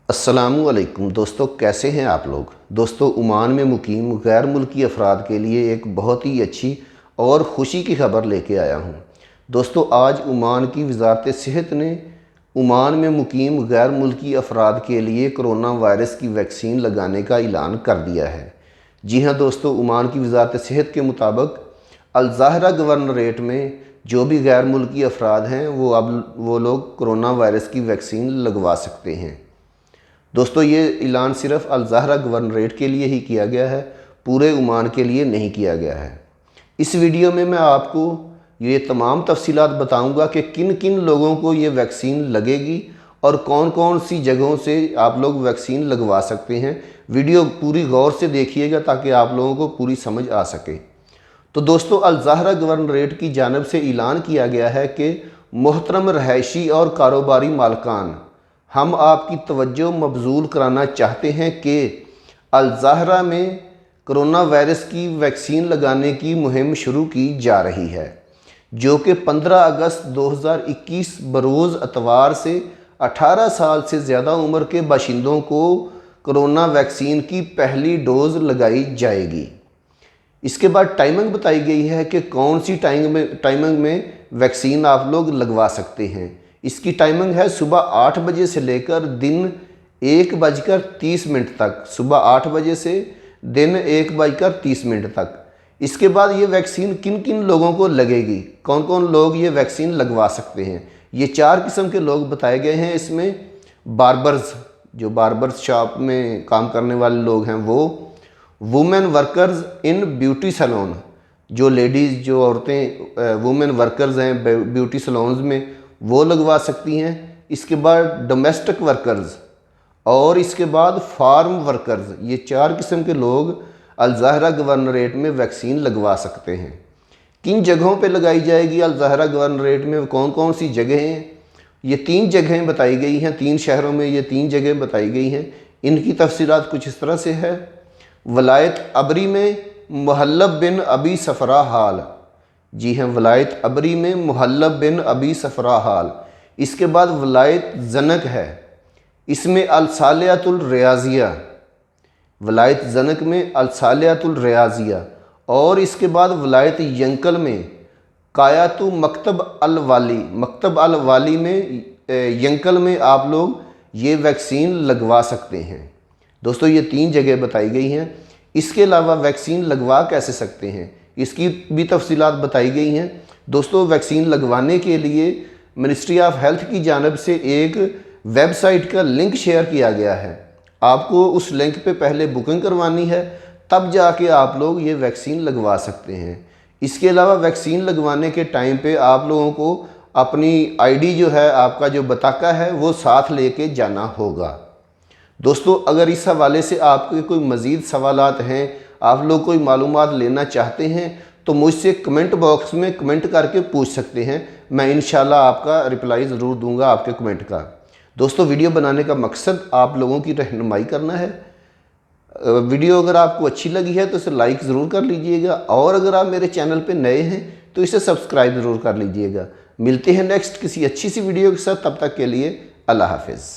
अस्सलामुअलैकुम दोस्तों, कैसे हैं आप लोग। दोस्तों, ओमान में मुकीम गैर मुल्की अफराद के लिए एक बहुत ही अच्छी और ख़ुशी की खबर लेके आया हूं। दोस्तों, आज ओमान की वजारत सेहत ने ओमान में मुकीम गैर मुल्की अफराद के लिए कोरोना वायरस की वैक्सीन लगाने का ऐलान कर दिया है। जी हाँ दोस्तों, ओमान की वजारत सेहत के मुताबिक अल ज़ाहरा गवर्नरेट में जो भी गैर मुल्की अफराद हैं वो लोग कोरोना वायरस की वैक्सीन लगवा सकते हैं। दोस्तों, ये ऐलान सिर्फ अल ज़ाहरा गवर्नरेट के लिए ही किया गया है, पूरे ओमान के लिए नहीं किया गया है। इस वीडियो में मैं आपको ये तमाम तफसीलात बताऊंगा कि किन किन लोगों को ये वैक्सीन लगेगी और कौन कौन सी जगहों से आप लोग वैक्सीन लगवा सकते हैं। वीडियो पूरी गौर से देखिएगा ताकि आप लोगों को पूरी समझ आ सके। तो दोस्तों, अल ज़ाहरा गवर्नरेट की जानिब से ऐलान किया गया है कि मोहतरम रहायशी और कारोबारी मालकान, हम आपकी तवज्जो मबजूल कराना चाहते हैं कि अल ज़ाहरा में कोरोना वायरस की वैक्सीन लगाने की मुहिम शुरू की जा रही है, जो कि 15 अगस्त 2021 बरोज़ अतवार से 18 साल से ज़्यादा उम्र के बाशिंदों को कोरोना वैक्सीन की पहली डोज़ लगाई जाएगी। इसके बाद टाइमिंग बताई गई है कि कौन सी टाइमिंग में वैक्सीन आप लोग लगवा सकते हैं। इसकी टाइमिंग है सुबह 8 बजे से लेकर दिन 1:30 तक। सुबह 8 बजे से दिन 1:30 तक। इसके बाद ये वैक्सीन किन किन लोगों को लगेगी, कौन कौन लोग ये वैक्सीन लगवा सकते हैं, ये 4 किस्म के लोग बताए गए हैं। इसमें बार्बर्स, जो बार्बर्स शॉप में काम करने वाले लोग हैं वो, women workers in beauty salon, जो लेडीज़, जो औरतें वुमेन वर्कर्स हैं ब्यूटी सैलून्स में, वो लगवा सकती हैं। इसके बाद डोमेस्टिक वर्कर्स और इसके बाद फार्म वर्कर्स, ये 4 किस्म के लोग अल ज़ाहरा गवर्नरेट में वैक्सीन लगवा सकते हैं। किन जगहों पे लगाई जाएगी अल ज़ाहरा गवर्नरेट में, कौन कौन सी जगह हैं, ये 3 जगहें बताई गई हैं। 3 शहरों में ये 3 जगह बताई गई हैं। इनकी तफसीलात कुछ इस तरह से है। वलायत अबरी में मुहल्लब बिन अबी सफरा हाल, जी हाँ, वलायत अबरी में मुहल्लब बिन अबी सफरा हाल। इसके बाद वलायत जनक है, इसमें अलसालियातुल रियाजिया, वलायत जनक में अलसालियातुल रियाजिया। और इसके बाद वलायत यंकल में कायातु मकतब अल वाली, मकतब अल वाली में यंकल में आप लोग ये वैक्सीन लगवा सकते हैं। दोस्तों, ये 3 जगह बताई गई हैं। इसके अलावा वैक्सीन लगवा कैसे सकते हैं, इसकी भी तफसीलात बताई गई हैं। दोस्तों, वैक्सीन लगवाने के लिए मिनिस्ट्री ऑफ हेल्थ की जानिब से एक वेबसाइट का लिंक शेयर किया गया है। आपको उस लिंक पे पहले बुकिंग करवानी है, तब जाके आप लोग ये वैक्सीन लगवा सकते हैं। इसके अलावा वैक्सीन लगवाने के टाइम पे आप लोगों को अपनी आईडी जो है, आपका जो बताका है, वो साथ लेके जाना होगा। दोस्तों, अगर इस हवाले से आपके कोई मज़ीद सवालात हैं, आप लोग कोई मालूमात लेना चाहते हैं, तो मुझसे कमेंट बॉक्स में कमेंट करके पूछ सकते हैं। मैं इंशाल्लाह आपका रिप्लाई ज़रूर दूंगा आपके कमेंट का। दोस्तों, वीडियो बनाने का मकसद आप लोगों की रहनुमाई करना है। वीडियो अगर आपको अच्छी लगी है तो इसे लाइक ज़रूर कर लीजिएगा, और अगर आप मेरे चैनल पर नए हैं तो इसे सब्सक्राइब ज़रूर कर लीजिएगा। मिलते हैं नेक्स्ट किसी अच्छी सी वीडियो के साथ, तब तक के लिए अल्लाह हाफिज़।